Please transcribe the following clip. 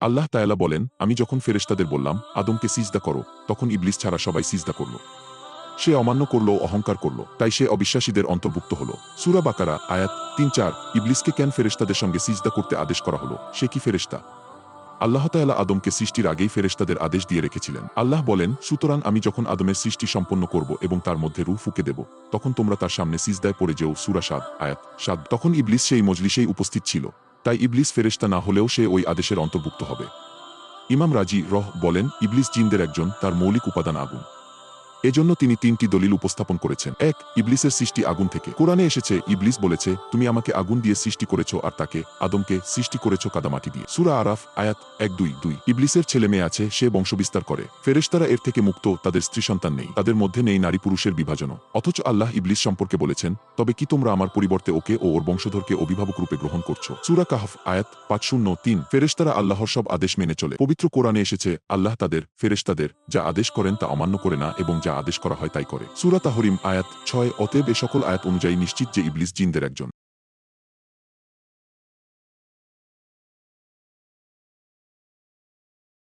আল্লাহ তাআলা বলেন, আমি যখন ফেরেশতাদের বললাম আদমকে সিজদা করো, তখন ইবলিস ছাড়া সবাই সিজদা করল। সে অমান্য করল, অহংকার করল, তাই সে অবিশ্বাসীদের অন্তর্ভুক্ত হল। সূরা বাকারা আয়াত ৩-৪। ইবলিসকে কেন ফেরেশতাদের সঙ্গে সিজদা করতে আদেশ করা হলো? সে কি ফেরেশতা? আল্লাহ তাআলা আদমকে সৃষ্টির আগেই ফেরেশতাদের আদেশ দিয়ে রেখেছিলেন। আল্লাহ বলেন, সুতরাং আমি যখন আদমের সৃষ্টি সম্পন্ন করব এবং তার মধ্যে রূহ ফুঁকে দেব, তখন তোমরা তার সামনে সিজদায় পড়ে যেও। সূরা সাদ আয়াত ৭। তখন ইবলিস সেই মজলিসেই উপস্থিত ছিল। তাই ইবলিস ফেরেশতা না হলেও সে ওই আদেশের অন্তর্ভুক্ত হবে। ইমাম রাজি বলেন, ইবলিস জিনদের একজন, তার মৌলিক উপাদান আগুন। এজন্য তিনি ৩টি দলিল উপস্থাপন করেছেন। ১. ইবলিসের সৃষ্টি আগুন থেকে। কোরআনে এসেছে, ইবলিস বলেছে, তুমি আমাকে আগুন দিয়ে সৃষ্টি করেছ আর তাকে, আদমকে, সৃষ্টি করেছ কাদামাটি দিয়ে। সূরা আরাফ আয়াত ১-২-২। ইবলিসের ছেলে মেয়ে আছে, সে বংশবিস্তার করে। ফেরেশতারা এর থেকে মুক্ত, তাদের স্ত্রী সন্তান নেই, তাদের মধ্যে নেই নারী পুরুষের বিভাজনও। অথচ আল্লাহ ইবলিস সম্পর্কে বলেছেন, তবে কি তোমরা আমার পরিবর্তে ওকে ও ওর বংশধরকে অভিভাবক রূপে গ্রহণ করছো? সূরা কাহফ আয়াত ৫-০৩। ফেরেশতারা আল্লাহর সব আদেশ মেনে চলে। পবিত্র কোরআনে এসেছে, আল্লাহ তাদের, ফেরেশতাদের, যা আদেশ করেন তা অমান্য করে না এবং যা আদেশ করা হয় তাই করে। সূরা তাহরিম আয়াত ৬। অতএব এ সকল আয়াত অনুযায়ী নিশ্চিত যে ইবলিস জিনদের একজন।